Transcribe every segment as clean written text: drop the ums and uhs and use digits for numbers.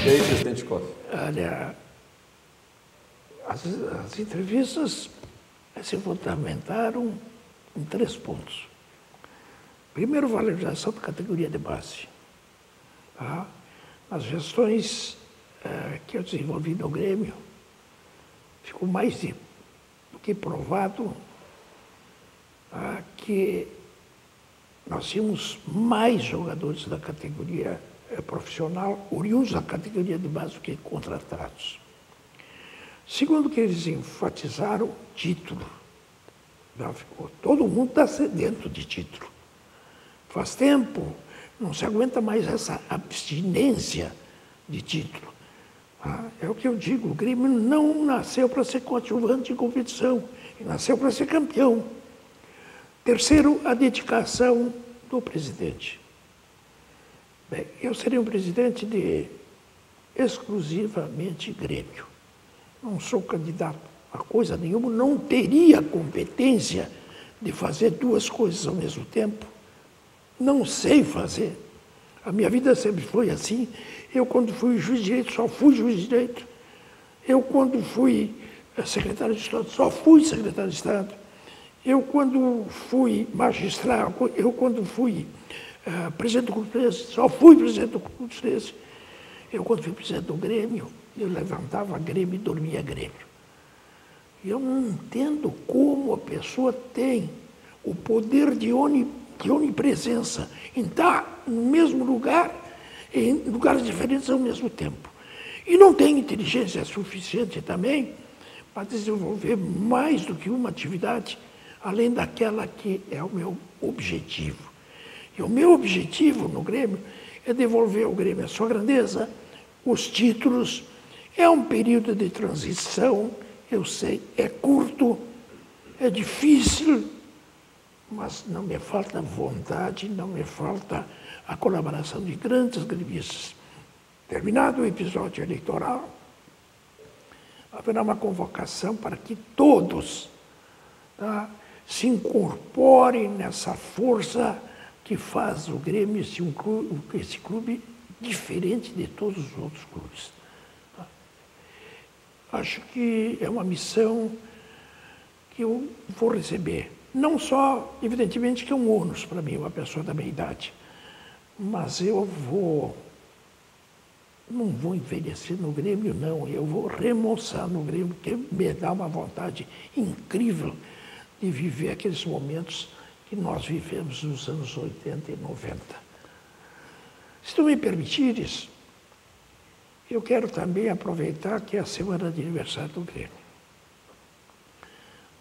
E aí, presidente Costa? Olha, as entrevistas se fundamentaram em 3 pontos. Primeiro, valorização da categoria de base. Tá? As gestões que eu desenvolvi no Grêmio, ficou mais do que provado que nós tínhamos mais jogadores da categoria profissional, oriundos da categoria de base, do que contratados. Segundo, que eles enfatizaram título. Todo mundo está sedento de título. Faz tempo, não se aguenta mais essa abstinência de título. É o que eu digo, o Grêmio não nasceu para ser coadjuvante em competição, ele nasceu para ser campeão. Terceiro, a dedicação do presidente. Bem, eu seria um presidente de exclusivamente Grêmio. Não sou candidato a coisa nenhuma, não teria competência de fazer 2 coisas ao mesmo tempo. Não sei fazer. A minha vida sempre foi assim. Eu, quando fui juiz de direito, só fui juiz de direito. Eu, quando fui secretário de Estado, só fui secretário de Estado. Eu, quando fui magistrado, eu, quando fui presidente do Clube 13, só fui presidente do Clube 13. Eu, quando fui presidente do Grêmio, eu levantava Grêmio e dormia Grêmio. Eu não entendo como a pessoa tem o poder de onipresença em estar no mesmo lugar, em lugares diferentes ao mesmo tempo. E não tem inteligência suficiente também para desenvolver mais do que uma atividade, além daquela que é o meu objetivo. E o meu objetivo no Grêmio é devolver ao Grêmio a sua grandeza, os títulos. É um período de transição, eu sei, é curto, é difícil, mas não me falta vontade, não me falta a colaboração de grandes gremistas. Terminado o episódio eleitoral, haverá uma convocação para que todos se incorporem nessa força que faz o Grêmio esse clube diferente de todos os outros clubes. Acho que é uma missão que eu vou receber. Não só, evidentemente, que é um ônus para mim, uma pessoa da minha idade, mas eu não vou envelhecer no Grêmio, não. Eu vou remoçar no Grêmio, que me dá uma vontade incrível de viver aqueles momentos que nós vivemos nos anos 80 e 90. Se tu me permitires, eu quero também aproveitar que é a semana de aniversário do Grêmio.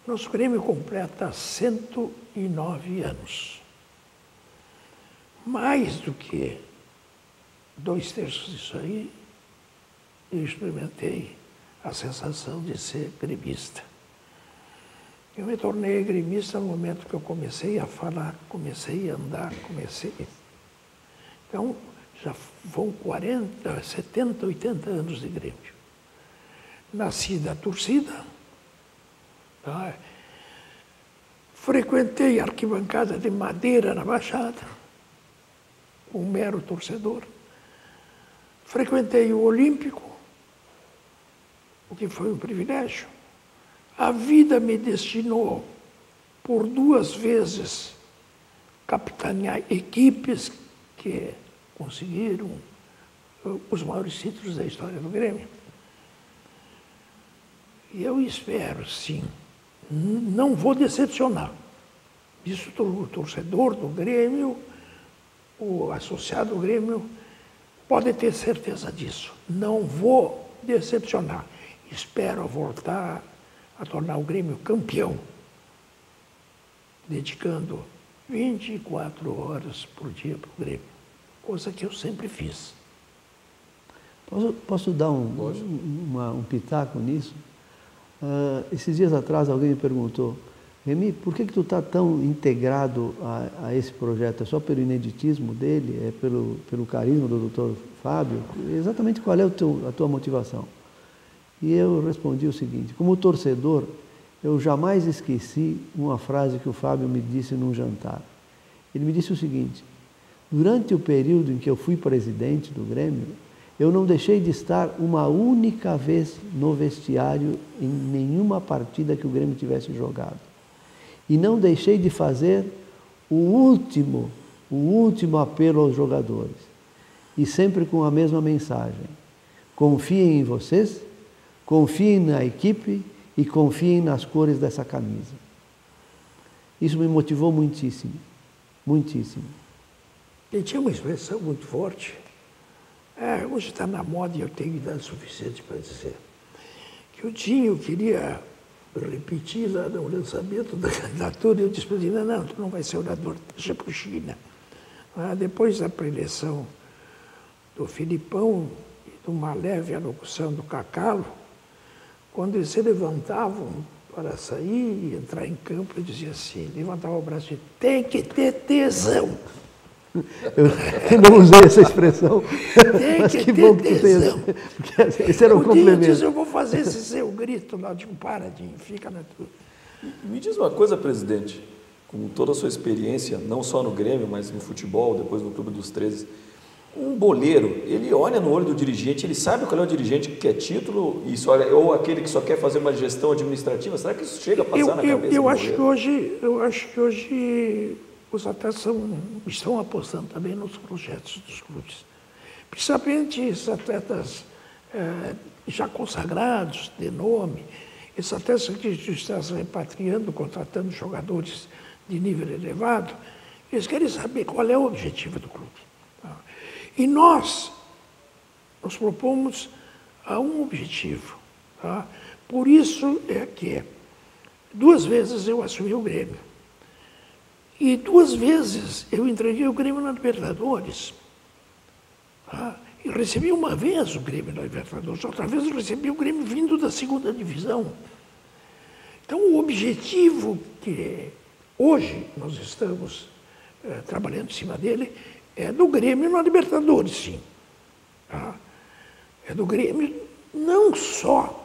Nosso Grêmio completa 109 anos. Mais do que 2/3 disso aí, eu experimentei a sensação de ser gremista. Eu me tornei gremista no momento que eu comecei a falar, comecei a andar, Então, já vão 40, 70, 80 anos de Grêmio. Nasci da torcida, frequentei a arquibancada de madeira na Baixada, um mero torcedor. Frequentei o Olímpico, o que foi um privilégio. A vida me destinou, por 2 vezes, capitanear equipes que conseguiram os maiores títulos da história do Grêmio. E eu espero, sim, não vou decepcionar. Isso o torcedor do Grêmio, o associado do Grêmio, pode ter certeza disso. Não vou decepcionar. Espero voltar a tornar o Grêmio campeão, dedicando 24 horas por dia para o Grêmio, coisa que eu sempre fiz. Posso dar um pitaco nisso? Esses dias atrás alguém me perguntou, Remy, por que tu está tão integrado a esse projeto? É só pelo ineditismo dele? É pelo carisma do Dr. Fábio? Exatamente qual é a tua motivação? E eu respondi o seguinte, como torcedor, eu jamais esqueci uma frase que o Fábio me disse num jantar. Ele me disse o seguinte, durante o período em que eu fui presidente do Grêmio, Eu não deixei de estar uma única vez no vestiário em nenhuma partida que o Grêmio tivesse jogado. E não deixei de fazer o último apelo aos jogadores. E sempre com a mesma mensagem. Confiem em vocês, confiem na equipe e confiem nas cores dessa camisa. Isso me motivou muitíssimo, muitíssimo. E tinha uma expressão muito forte. Hoje está na moda e eu tenho idade suficiente para dizer que o Dinho queria repetir lá no lançamento da candidatura e eu disse para ele, não, tu não vai ser orador, deixa para o China. Depois da preleção do Filipão e de uma leve alocução do Cacalo, quando eles se levantavam para sair e entrar em campo, eu dizia assim, levantava o braço e dizia, tem que ter tesão. Eu não usei essa expressão, mas que bom que tu fez. Esse era um complemento. Diz, eu vou fazer esse seu grito lá, de um paradinho, fica na tua. Me diz uma coisa, presidente, com toda a sua experiência, não só no Grêmio, mas no futebol, depois no Clube dos 13, um boleiro, ele olha no olho do dirigente, ele sabe qual é o dirigente que quer título, ou aquele que só quer fazer uma gestão administrativa? Será que isso chega a passar na cabeça eu do acho boleiro? Eu acho que hoje os atletas estão apostando também nos projetos dos clubes. Principalmente esses atletas já consagrados, de nome, esses atletas que estão se repatriando, contratando jogadores de nível elevado, eles querem saber qual é o objetivo do clube. E nós nos propomos a um objetivo. Por isso é que 2 vezes eu assumi o Grêmio. E 2 vezes eu entreguei o Grêmio na Libertadores. E recebi uma vez o Grêmio na Libertadores, outra vez eu recebi o Grêmio vindo da 2ª divisão. Então, o objetivo que hoje nós estamos trabalhando em cima dele é do Grêmio na Libertadores, sim. É do Grêmio não só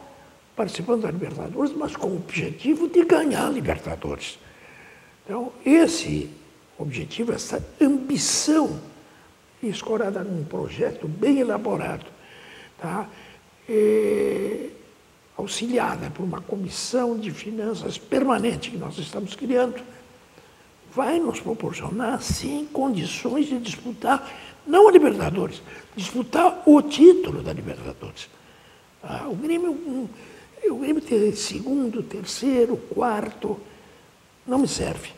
participando da Libertadores, mas com o objetivo de ganhar a Libertadores. Então, esse objetivo, essa ambição escorada num projeto bem elaborado, auxiliada por uma comissão de finanças permanente que nós estamos criando, vai nos proporcionar, sim, condições de disputar, não a Libertadores, disputar o título da Libertadores. O Grêmio ter 2º, 3º, 4º, não me serve.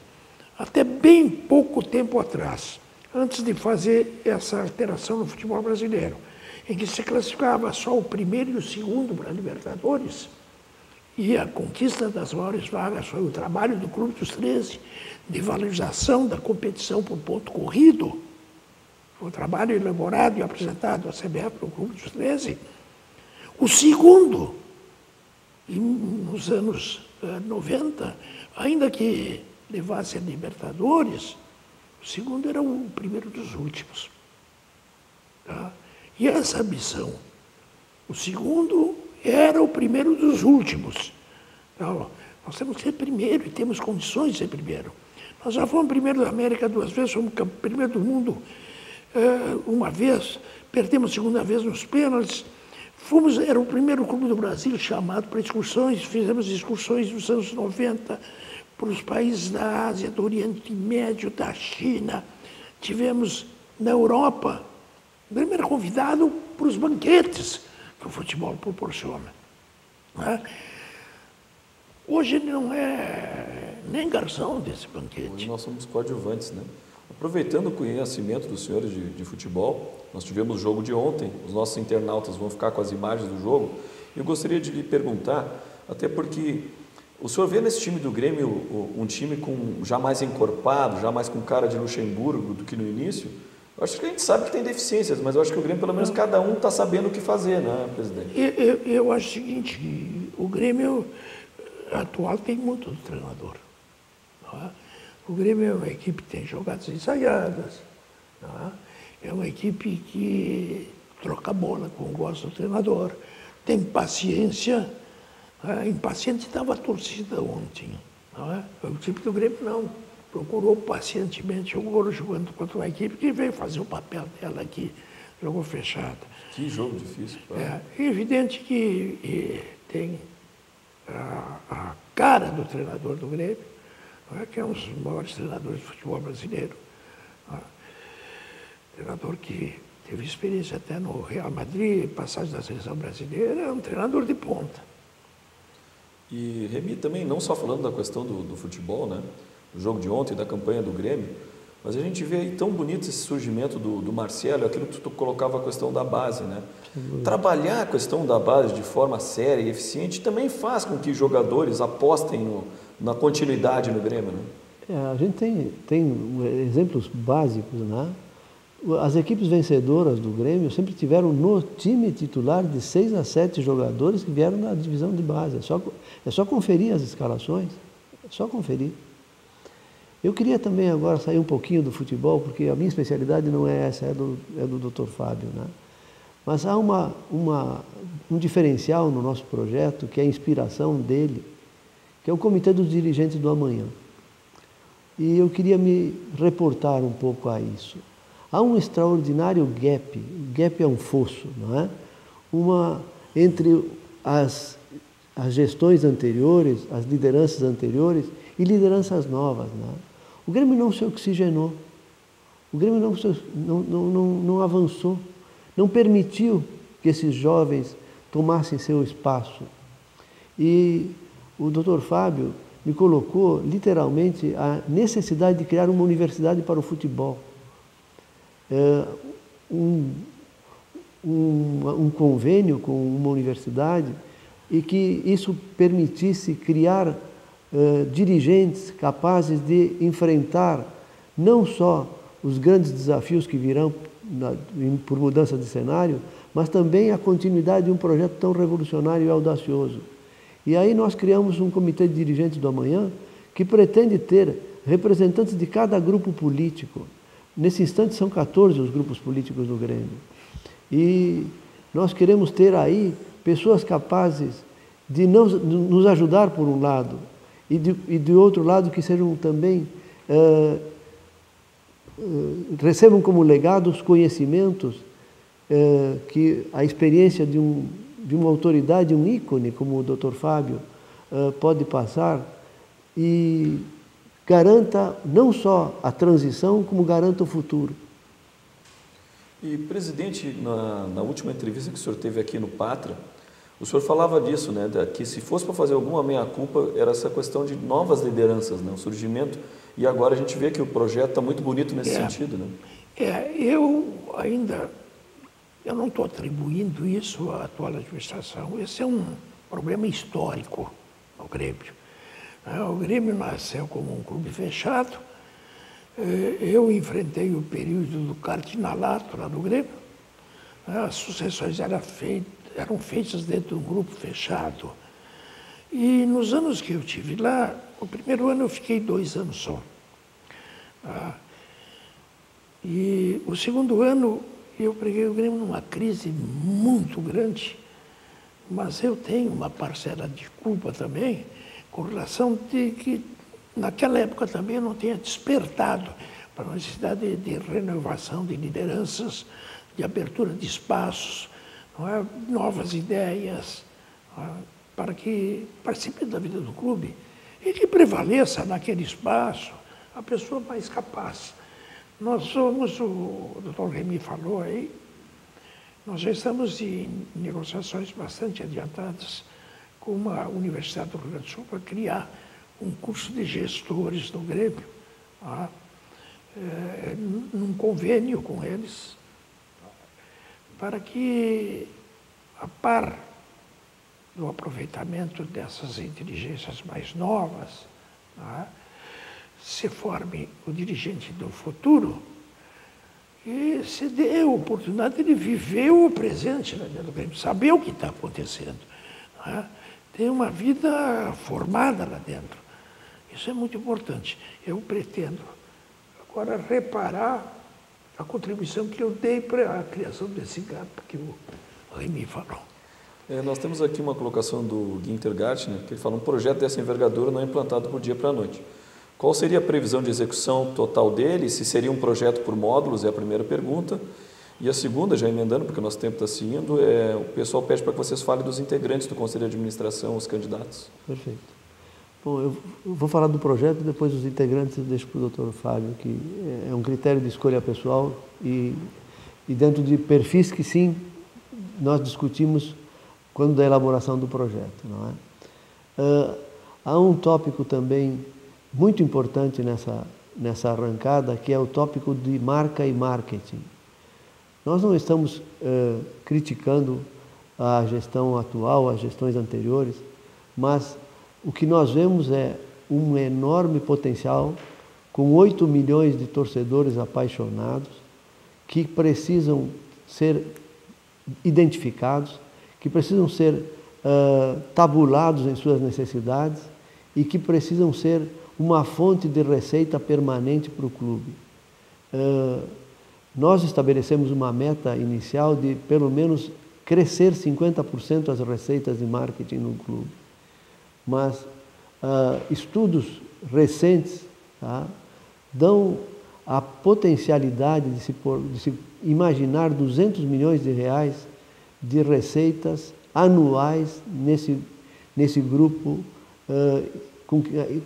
Até bem pouco tempo atrás, antes de fazer essa alteração no futebol brasileiro, em que se classificava só o 1º e o 2º para a Libertadores, e a conquista das maiores vagas foi o trabalho do Clube dos 13, de valorização da competição por ponto corrido, foi um trabalho elaborado e apresentado à CBF no Clube dos 13. O 2º, nos anos 90, ainda que levasse a Libertadores, o 2º era o 1º dos últimos. E essa ambição, o 2º era o 1º dos últimos. Então, nós temos que ser primeiro e temos condições de ser primeiro. Nós já fomos 1º da América 2 vezes, fomos 1º do mundo uma vez, perdemos a 2ª vez nos pênaltis. Era o 1º clube do Brasil chamado para excursões, fizemos excursões nos anos 90 para os países da Ásia, do Oriente Médio, da China. Tivemos na Europa, o Grêmio era convidado para os banquetes que o futebol proporciona. Hoje ele não é nem garçom desse banquete. Hoje nós somos coadjuvantes, né? Aproveitando o conhecimento dos senhores de futebol, nós tivemos o jogo de ontem, os nossos internautas vão ficar com as imagens do jogo. Eu gostaria de lhe perguntar, até porque o senhor vê nesse time do Grêmio um time já mais encorpado, já mais com cara de Luxemburgo do que no início? Eu acho que a gente sabe que tem deficiências, mas eu acho que o Grêmio, pelo menos, cada um está sabendo o que fazer, né, presidente? Eu acho o seguinte, o Grêmio atual tem muito do treinador. O Grêmio é uma equipe que tem jogadas ensaiadas, é uma equipe que troca bola com o gosto do treinador, tem paciência. Impaciente estava a torcida ontem. O time do Grêmio não. Procurou pacientemente, jogando contra uma equipe que veio fazer o papel dela aqui jogo fechado. Que jogo difícil. É evidente que tem a cara do treinador do Grêmio, que é um dos maiores treinadores de futebol brasileiro. Treinador que teve experiência até no Real Madrid, passagem da seleção brasileira, é um treinador de ponta. E Remy também, não só falando da questão do futebol, né? Do jogo de ontem, da campanha do Grêmio, mas a gente vê aí tão bonito esse surgimento do Marcelo, aquilo que tu colocava a questão da base, né? Trabalhar a questão da base de forma séria e eficiente também faz com que jogadores apostem na continuidade no Grêmio, né? A gente tem exemplos básicos, né? As equipes vencedoras do Grêmio sempre tiveram no time titular de 6 a 7 jogadores que vieram da divisão de base. É só conferir as escalações, é só conferir. Eu queria também agora sair um pouquinho do futebol, porque a minha especialidade não é essa, é do Dr. Fábio, né? Mas há um diferencial no nosso projeto, que é a inspiração dele, que é o Comitê dos Dirigentes do Amanhã. E eu queria me reportar um pouco a isso. Há um extraordinário gap é um fosso, não é? Entre as gestões anteriores, as lideranças anteriores e lideranças novas, não é? O Grêmio não se oxigenou, o Grêmio não avançou, não permitiu que esses jovens tomassem seu espaço. E o Dr. Fábio me colocou, literalmente, a necessidade de criar uma universidade para o futebol. Um convênio com uma universidade e que isso permitisse criar dirigentes capazes de enfrentar não só os grandes desafios que virão por mudança de cenário, mas também a continuidade de um projeto tão revolucionário e audacioso. E aí nós criamos um comitê de dirigentes do amanhã que pretende ter representantes de cada grupo político. Nesse instante são 14 os grupos políticos do Grêmio. E nós queremos ter aí pessoas capazes de nos ajudar por um lado e de outro lado que sejam também, recebam como legado os conhecimentos que a experiência de uma autoridade, um ícone como o Dr. Fábio pode passar e garanta não só a transição, como garanta o futuro. E, presidente, na última entrevista que o senhor teve aqui no Pátria, o senhor falava disso, né, que se fosse para fazer alguma meia-culpa, era essa questão de novas lideranças, né, o surgimento, e agora a gente vê que o projeto está muito bonito nesse sentido, né? Eu não estou atribuindo isso à atual administração. Esse é um problema histórico no Grêmio. O Grêmio nasceu como um clube fechado. Eu enfrentei o período do cardinalato lá no Grêmio. As sucessões eram feitas dentro de um grupo fechado. E nos anos que eu estive lá, o primeiro ano eu fiquei 2 anos só. E o segundo ano eu peguei o Grêmio numa crise muito grande, mas eu tenho uma parcela de culpa também, com relação de que naquela época também eu não tinha despertado para a necessidade de renovação de lideranças, de abertura de espaços, novas ideias, para que participe da vida do clube e que prevaleça naquele espaço a pessoa mais capaz. Nós somos, o doutor Remy falou aí, nós já estamos em negociações bastante adiantadas com a Universidade do Rio Grande do Sul para criar um curso de gestores do Grêmio, num convênio com eles, para que, a par do aproveitamento dessas inteligências mais novas, se forme o dirigente do futuro e se dê a oportunidade de viver o presente lá dentro do Grêmio, saber o que está acontecendo. Ter uma vida formada lá dentro. Isso é muito importante. Eu pretendo agora reparar a contribuição que eu dei para a criação desse gap que o Remy falou. Nós temos aqui uma colocação do Ginter Gartner, que ele fala: um projeto dessa envergadura não é implantado do dia para a noite. Qual seria a previsão de execução total dele? Se seria um projeto por módulos, é a primeira pergunta. E a segunda, já emendando, porque o nosso tempo está se indo, o pessoal pede para que vocês falem dos integrantes do Conselho de Administração, os candidatos. Perfeito. Bom, eu vou falar do projeto, depois os integrantes eu deixo para o Dr. Fábio, que é um critério de escolha pessoal e dentro de perfis que sim, nós discutimos quando da elaboração do projeto, não é? Há um tópico também muito importante nessa arrancada, que é o tópico de marca e marketing. Nós não estamos criticando a gestão atual, as gestões anteriores, mas o que nós vemos é um enorme potencial, com 8 milhões de torcedores apaixonados, que precisam ser identificados, que precisam ser tabulados em suas necessidades e que precisam ser uma fonte de receita permanente para o clube. Nós estabelecemos uma meta inicial de, pelo menos, crescer 50% as receitas de marketing no clube. Mas estudos recentes, tá, dão a potencialidade de se imaginar 200 milhões de reais de receitas anuais nesse grupo,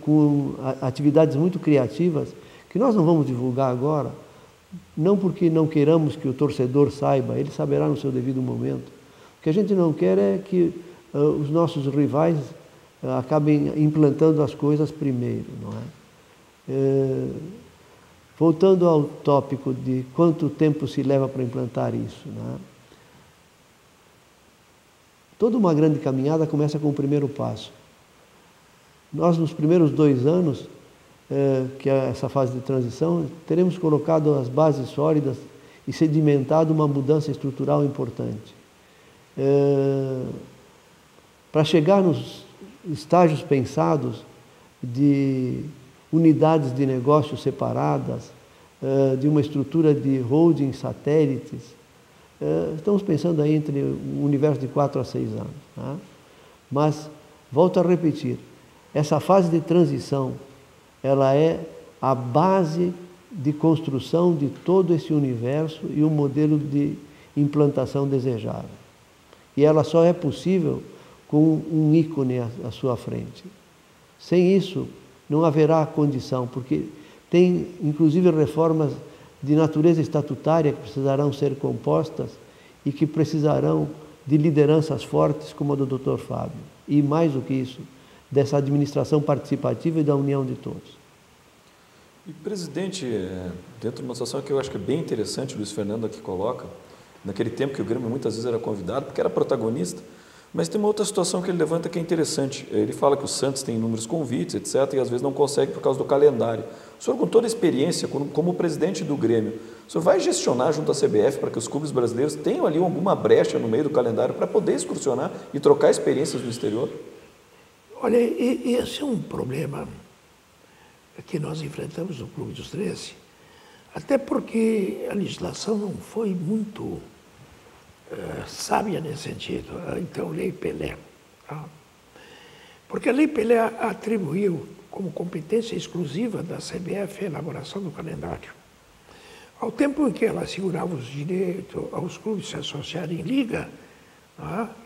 com atividades muito criativas, que nós não vamos divulgar agora, não porque não queiramos que o torcedor saiba, ele saberá no seu devido momento. O que a gente não quer é que os nossos rivais acabem implantando as coisas primeiro, não é? Voltando ao tópico de quanto tempo se leva para implantar isso, não é? Toda uma grande caminhada começa com o primeiro passo. Nós, nos primeiros 2 anos, que é essa fase de transição, teremos colocado as bases sólidas e sedimentado uma mudança estrutural importante. Para chegar nos estágios pensados de unidades de negócios separadas, de uma estrutura de holding satélites, estamos pensando aí entre um universo de 4 a 6 anos. Tá? Mas, volto a repetir, essa fase de transição, ela é a base de construção de todo esse universo e o modelo de implantação desejável. E ela só é possível com um ícone à sua frente. Sem isso, não haverá condição, porque tem, inclusive, reformas de natureza estatutária que precisarão ser compostas e que precisarão de lideranças fortes como a do Dr. Fábio. E, mais do que isso, dessa administração participativa e da união de todos. E, presidente, dentro de uma situação que eu acho que é bem interessante, o Luiz Fernando aqui coloca, naquele tempo que o Grêmio muitas vezes era convidado, porque era protagonista, mas tem uma outra situação que ele levanta que é interessante. Ele fala que o Santos tem inúmeros convites, etc., e às vezes não consegue por causa do calendário. O senhor, com toda a experiência, como presidente do Grêmio, o senhor vai gestionar junto à CBF para que os clubes brasileiros tenham ali alguma brecha no meio do calendário para poder excursionar e trocar experiências no exterior? Olha, esse é um problema que nós enfrentamos no Clube dos 13, até porque a legislação não foi muito sábia nesse sentido, então, Lei Pelé. Tá? Porque a Lei Pelé atribuiu como competência exclusiva da CBF a elaboração do calendário. Ao tempo em que ela assegurava os direitos aos clubes se associarem em liga,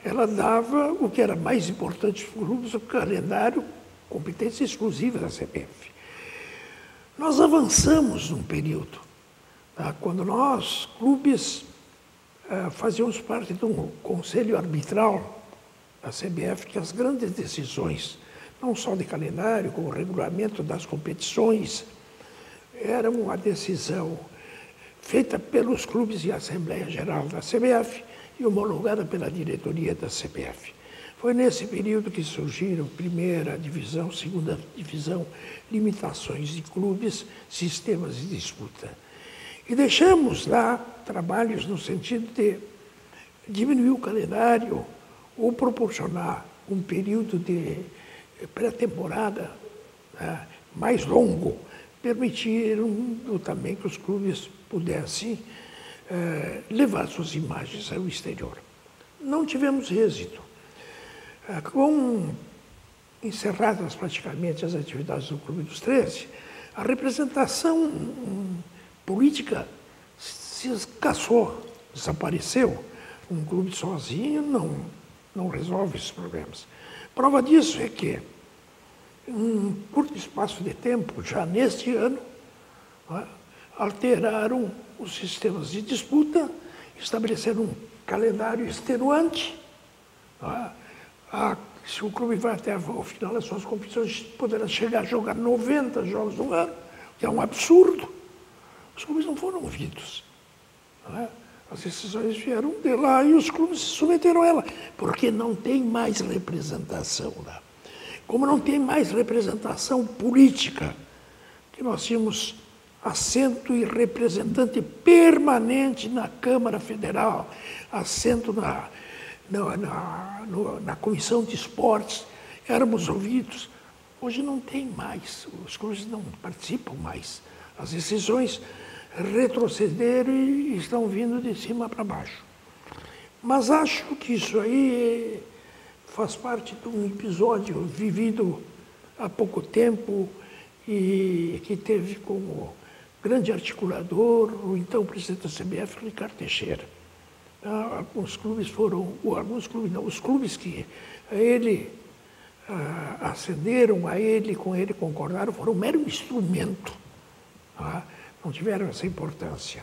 ela dava o que era mais importante para os clubes, o calendário, competência exclusiva da CBF. Nós avançamos num período, quando nós, clubes, fazíamos parte de um conselho arbitral da CBF, que as grandes decisões, não só de calendário, como regulamento das competições, eram uma decisão feita pelos clubes e a Assembleia Geral da CBF e homologada pela diretoria da CBF. Foi nesse período que surgiram primeira divisão, segunda divisão, limitações de clubes, sistemas de disputa. E deixamos lá trabalhos no sentido de diminuir o calendário ou proporcionar um período de pré-temporada mais longo, permitiram também que os clubes pudessem levar suas imagens ao exterior. Não tivemos êxito. Com encerradas praticamente as atividades do Clube dos 13, a representação política se escassou. desapareceu. Um clube sozinho não resolve esses problemas. Prova disso é que, em um curto espaço de tempo, já neste ano, alteraram os sistemas de disputa, estabeleceram um calendário extenuante. Se o clube vai até o final das suas competições, poderá chegar a jogar 90 jogos no ano, que é um absurdo. Os clubes não foram ouvidos. As decisões vieram de lá e os clubes se submeteram a ela, porque não tem mais representação lá. Como não tem mais representação política, que nós tínhamos assento e representante permanente na Câmara Federal, assento na Comissão de Esportes, éramos ouvidos. Hoje não tem mais, os clubes não participam mais. As decisões retrocederam e estão vindo de cima para baixo. Mas acho que isso aí faz parte de um episódio vivido há pouco tempo e que teve como grande articulador o então presidente da CBF, Ricardo Teixeira. Os clubes que a ele acederam, com ele concordaram, foram um mero instrumento. Não tiveram essa importância.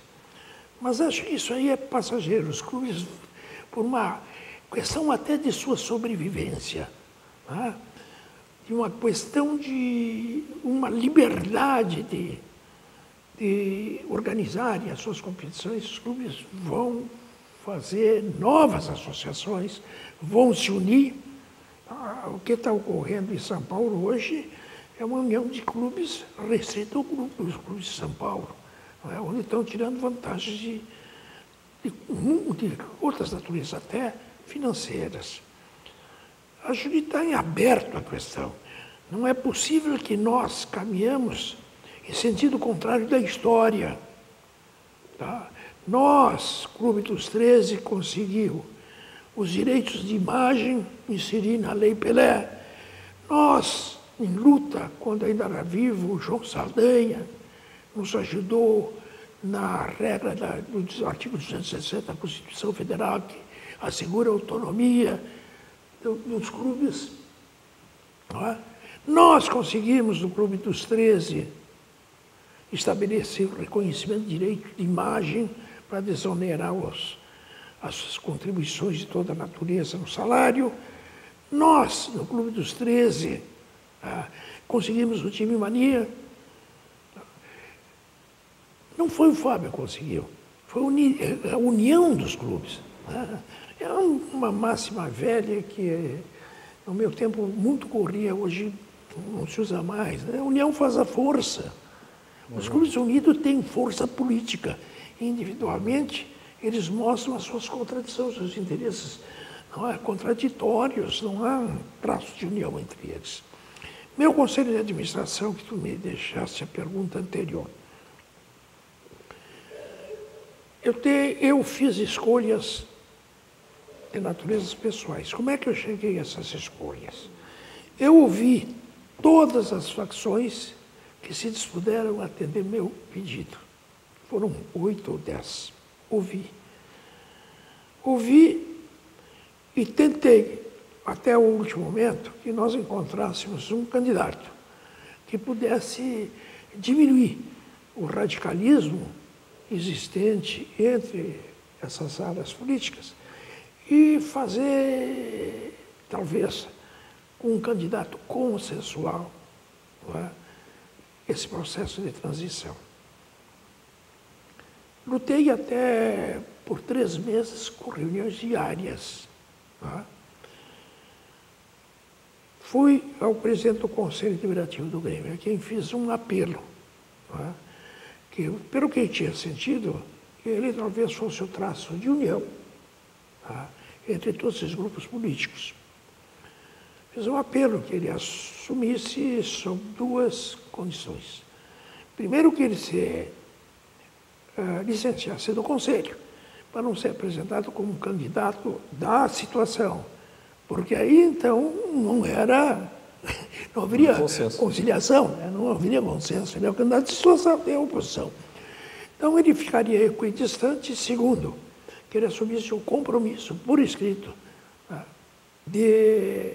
Mas acho que isso aí é passageiro. Os clubes, por uma questão até de sua sobrevivência, de uma questão de uma liberdade de organizarem as suas competições, os clubes vão fazer novas associações, vão se unir. O que está ocorrendo em São Paulo hoje é uma união de clubes restrita ao grupo dos clubes de São Paulo, onde estão tirando vantagens de outras naturezas, até financeiras. Acho que está em aberto a questão. Não é possível que nós caminhamos em sentido contrário da história. Nós, Clube dos 13, conseguiu os direitos de imagem inserir na Lei Pelé. Nós, em luta, quando ainda era vivo, o João Saldanha nos ajudou na regra do artigo 260 da Constituição Federal, que assegura a autonomia dos clubes. Nós conseguimos, no Clube dos 13, estabelecer o reconhecimento de direito de imagem para desonerar as contribuições de toda a natureza no salário. Nós, no Clube dos 13, conseguimos o time Mania. Não foi o Fábio que conseguiu, foi a união dos clubes. É uma máxima velha que, no meu tempo, muito corria, hoje não se usa mais. A união faz a força. Os clubes unidos têm força política. Individualmente, eles mostram as suas contradições, seus interesses contraditórios, não há um traço de união entre eles. Meu conselho de administração, que tu me deixaste a pergunta anterior. Eu fiz escolhas de naturezas pessoais. Como é que eu cheguei a essas escolhas? Eu ouvi todas as facções que se dispuseram a atender meu pedido. Foram 8 ou 10. Ouvi e tentei, até o último momento, que nós encontrássemos um candidato que pudesse diminuir o radicalismo existente entre essas áreas políticas e fazer, talvez, com um candidato consensual, esse processo de transição. Lutei até por 3 meses com reuniões diárias. Fui ao presidente do Conselho Deliberativo do Grêmio, a quem fiz um apelo, que, pelo que tinha sentido, ele talvez fosse o traço de união entre todos esses grupos políticos. Fiz um apelo que ele assumisse sob 2 condições. Primeiro, que ele se licenciasse do Conselho, para não ser apresentado como um candidato da situação, porque aí, então, não haveria conciliação, não haveria consenso. Ele é o candidato de situação, tem a oposição. Então, ele ficaria equidistante. Segundo, que ele assumisse o compromisso, por escrito, de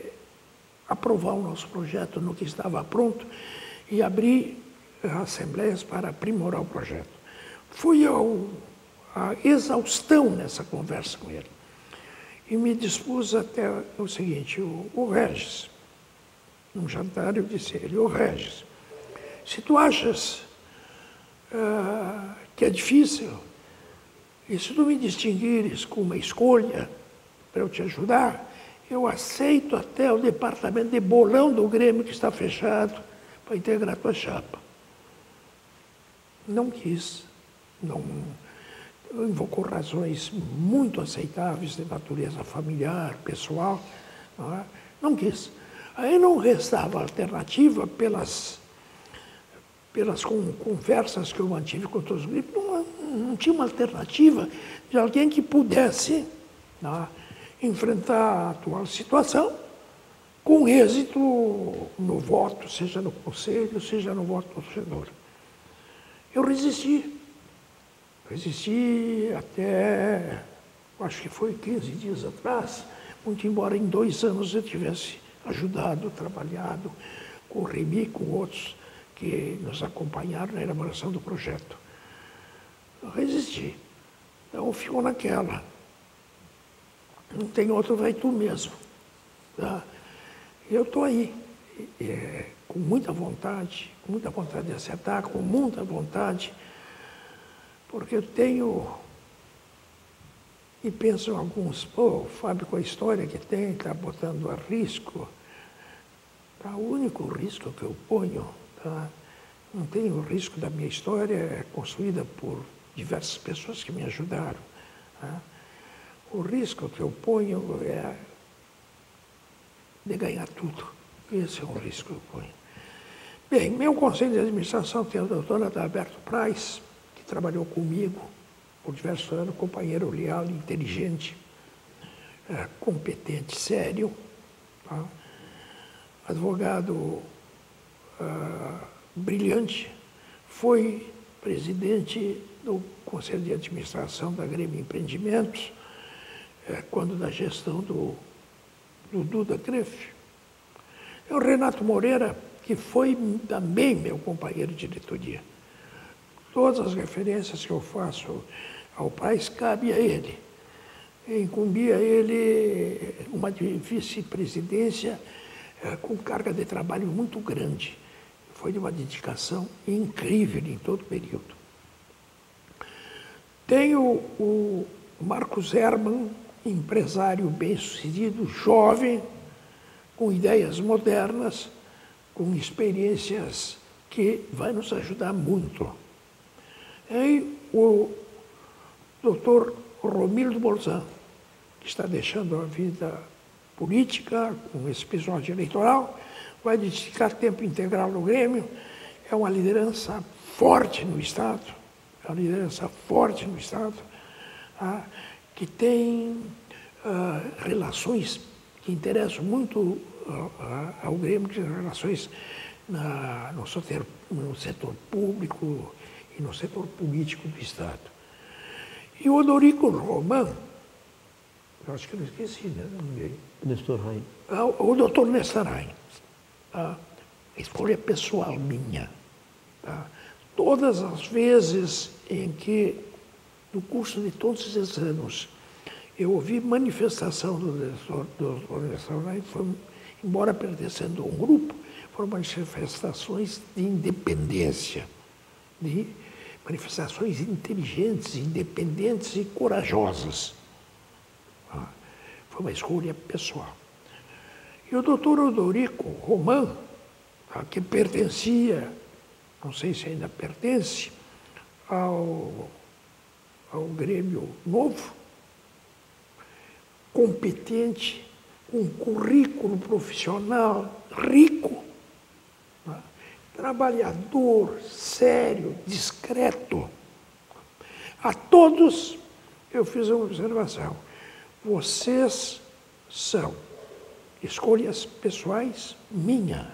aprovar o nosso projeto no que estava pronto e abrir assembleias para aprimorar o projeto. Fui a exaustão nessa conversa com ele. E me dispus até o seguinte, o Regis, num jantar eu disse a ele, o Regis, se tu achas que é difícil, e se tu me distinguires com uma escolha para eu te ajudar, eu aceito até o departamento de bolão do Grêmio que está fechado para integrar a tua chapa. Não quis, não invocou razões muito aceitáveis de natureza familiar, pessoal, não quis. Aí não restava alternativa pelas conversas que eu mantive com todos os grupos, não tinha uma alternativa de alguém que pudesse enfrentar a atual situação com êxito no voto, seja no conselho, seja no voto do torcedor. Eu resisti até, acho que foi 15 dias atrás, muito embora em 2 anos eu tivesse ajudado, trabalhado com o Remy, com outros que nos acompanharam na elaboração do projeto. Eu resisti. Então ficou naquela. Não tem outro, vai tu mesmo. Tá? Eu estou aí, com muita vontade de acertar, com muita vontade, porque eu tenho, e penso em alguns, o Fábio com a história que tem, está botando a risco, tá? O único risco que eu ponho, tá? Não tem o risco da minha história, é construída por diversas pessoas que me ajudaram. Tá? O risco que eu ponho é de ganhar tudo. Esse é o risco que eu ponho. Bem, meu conselho de administração tem o doutor Adalberto Praz, que trabalhou comigo por diversos anos, companheiro leal, inteligente, competente, sério, tá? Advogado brilhante, foi presidente do Conselho de Administração da Grêmio Empreendimentos, quando da gestão do Duda Kreff. O Renato Moreira, que foi também meu companheiro de diretoria. Todas as referências que eu faço ao Praz cabe a ele. Incumbia a ele uma vice-presidência com carga de trabalho muito grande. Foi de uma dedicação incrível em todo o período. Tenho o Marcos Herman, empresário bem-sucedido, jovem, com ideias modernas, com experiências que vai nos ajudar muito. E o doutor Romildo Bolzan, que está deixando a vida política com esse episódio eleitoral, vai dedicar tempo integral no Grêmio, é uma liderança forte no Estado, que tem relações que interessam muito ao Grêmio, que são relações no setor público e no setor político do Estado. E o Odorico Roman, eu acho que eu não esqueci, né? Nestor Rain. O doutor Nestor Rain. A escolha pessoal minha. Tá? Todas as vezes em que, no curso de todos esses anos, eu ouvi manifestação do Nestor Rain, embora pertencendo a um grupo, foram manifestações de independência, de manifestações inteligentes, independentes e corajosas. Foi uma escolha pessoal. E o doutor Odorico Roman, que pertencia, não sei se ainda pertence, ao Grêmio Novo, competente, com currículo profissional rico, trabalhador, sério, discreto. A todos eu fiz uma observação. Vocês são escolhas pessoais minha.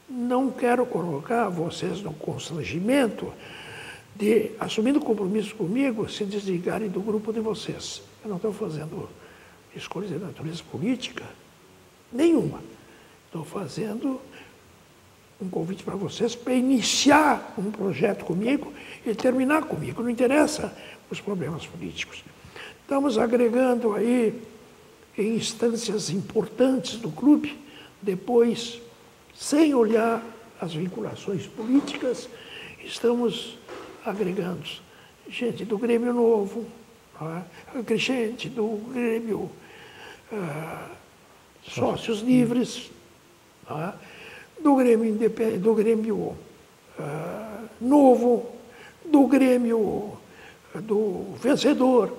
Não quero colocar vocês no constrangimento de, assumindo compromisso comigo, se desligarem do grupo de vocês. Eu não estou fazendo escolhas de natureza política nenhuma. Estou fazendo um convite para vocês para iniciar um projeto comigo e terminar comigo. Não interessa os problemas políticos. Estamos agregando aí em instâncias importantes do clube, depois, sem olhar as vinculações políticas, estamos agregando gente do Grêmio Novo, gente do Grêmio Sócios Livres, do Grêmio Independente, do Grêmio Novo, do Grêmio do Vencedor,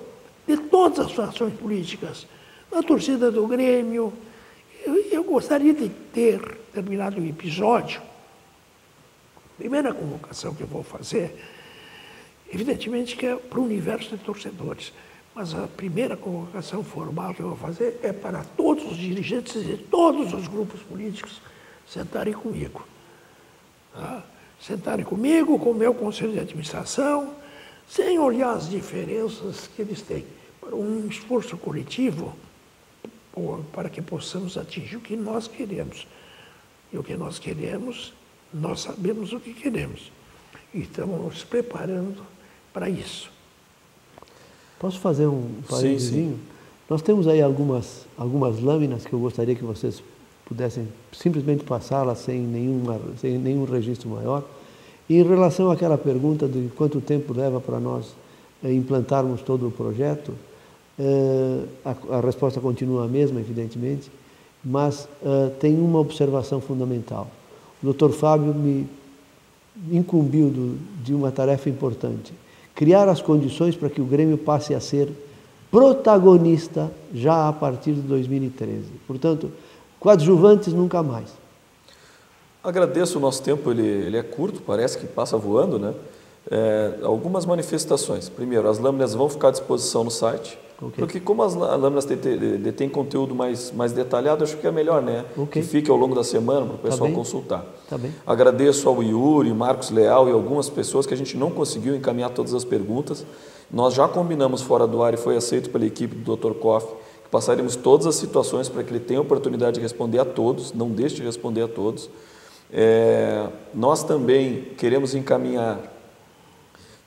de todas as fações políticas, da torcida do Grêmio. Eu gostaria de ter terminado o episódio. A primeira convocação que eu vou fazer, evidentemente que é para o universo de torcedores, mas a primeira convocação formal que eu vou fazer é para todos os dirigentes de todos os grupos políticos sentarem comigo. Sentarem comigo, com o meu conselho de administração, sem olhar as diferenças que eles têm, para um esforço coletivo para que possamos atingir o que nós queremos. E o que nós queremos, nós sabemos o que queremos. E estamos nos preparando para isso. Posso fazer um parentezinho? Nós temos aí algumas lâminas que eu gostaria que vocês pudessem simplesmente passá-las sem nenhum registro maior. E em relação àquela pergunta de quanto tempo leva para nós implantarmos todo o projeto, a resposta continua a mesma, evidentemente, mas tem uma observação fundamental. O Dr. Fábio me incumbiu de uma tarefa importante: criar as condições para que o Grêmio passe a ser protagonista já a partir de 2013. Portanto, coadjuvantes nunca mais. Agradeço o nosso tempo, ele é curto, parece que passa voando, né? Algumas manifestações. Primeiro, as lâminas vão ficar à disposição no site, porque como as lâminas detêm conteúdo mais detalhado, acho que é melhor, né? Que fique ao longo da semana para o pessoal consultar. Tá bem. Agradeço ao Yuri, Marcos Leal e algumas pessoas que a gente não conseguiu encaminhar todas as perguntas. Nós já combinamos fora do ar e foi aceito pela equipe do Dr. Koff, que passaremos todas as situações para que ele tenha a oportunidade de responder a todos, não deixe de responder a todos. Nós também queremos encaminhar,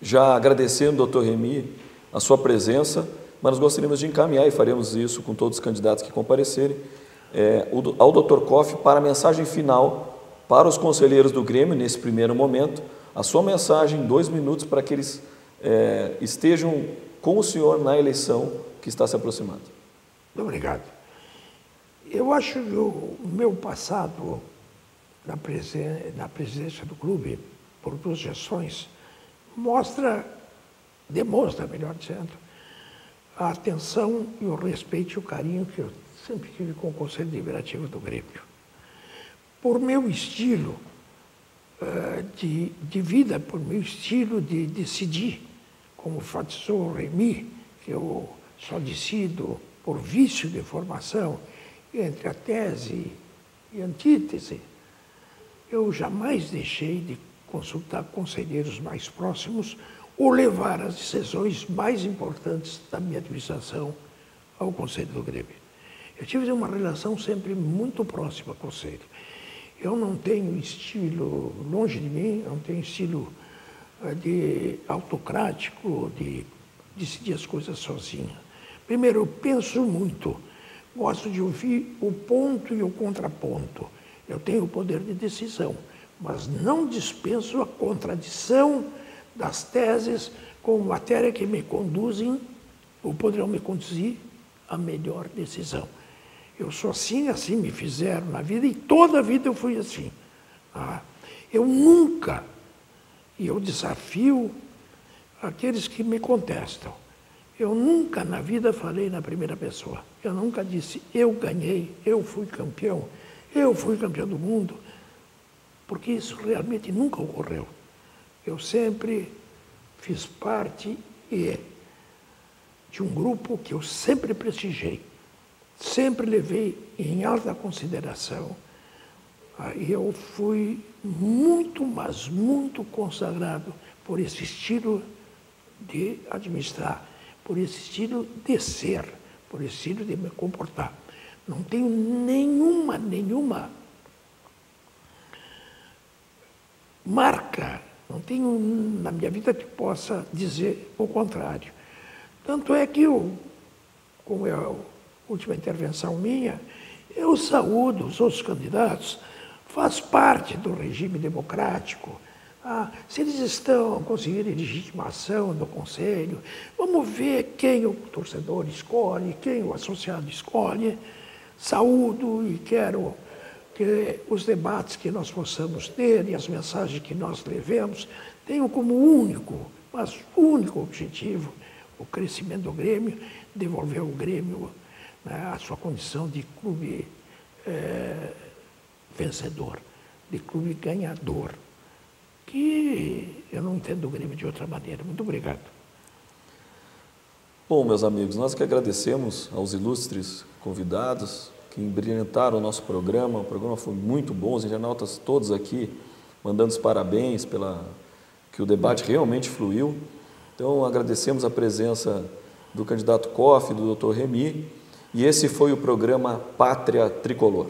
já agradecendo ao Dr. Remy a sua presença, mas nós gostaríamos de encaminhar, e faremos isso com todos os candidatos que comparecerem, ao Dr. Koff para a mensagem final para os conselheiros do Grêmio, nesse primeiro momento, a sua mensagem em 2 minutos para que eles estejam com o senhor na eleição que está se aproximando. Muito obrigado. Eu acho que o meu passado na presidência do clube, por 2 gestões, demonstra, melhor dizendo, a atenção e o respeito e o carinho que eu sempre tive com o Conselho Deliberativo do Grêmio. Por meu estilo de vida, por meu estilo de decidir, como enfatizou o Remy, que eu só decido por vício de formação entre a tese e a antítese, eu jamais deixei de consultar conselheiros mais próximos ou levar as decisões mais importantes da minha administração ao Conselho do Grêmio. Eu tive uma relação sempre muito próxima com o Conselho. Eu não tenho estilo, longe de mim, não tenho estilo de autocrático, de decidir as coisas sozinho. Primeiro, eu penso muito, gosto de ouvir o ponto e o contraponto. Eu tenho o poder de decisão, mas não dispenso a contradição das teses como matéria que me conduzem ou poderão me conduzir à melhor decisão. Eu sou assim me fizeram na vida e toda a vida eu fui assim. Eu nunca, e eu desafio aqueles que me contestam, eu nunca na vida falei na primeira pessoa. Eu nunca disse, eu ganhei, eu fui campeão do mundo, porque isso realmente nunca ocorreu. Eu sempre fiz parte de um grupo que eu sempre prestigiei, sempre levei em alta consideração. Eu fui muito, mas muito consagrado por esse estilo de administrar, por esse estilo de ser, por esse estilo de me comportar. Não tenho nenhuma marca, não tenho na minha vida que possa dizer o contrário. Tanto é que como é a última intervenção minha, eu saúdo os outros candidatos, faz parte do regime democrático. Se eles estão conseguindo legitimação do Conselho, vamos ver quem o torcedor escolhe, quem o associado escolhe. Saúdo e quero que os debates que nós possamos ter e as mensagens que nós levemos tenham como único, mas único objetivo o crescimento do Grêmio, devolver ao Grêmio, né, a sua condição de clube vencedor, de clube ganhador, que eu não entendo o Grêmio de outra maneira. Muito obrigado. Bom, meus amigos, nós que agradecemos aos ilustres convidados que embrilhantaram o nosso programa. O programa foi muito bom, os internautas todos aqui mandando os parabéns que o debate realmente fluiu. Então, agradecemos a presença do candidato Koff, do Dr. Remy, e esse foi o programa Pátria Tricolor.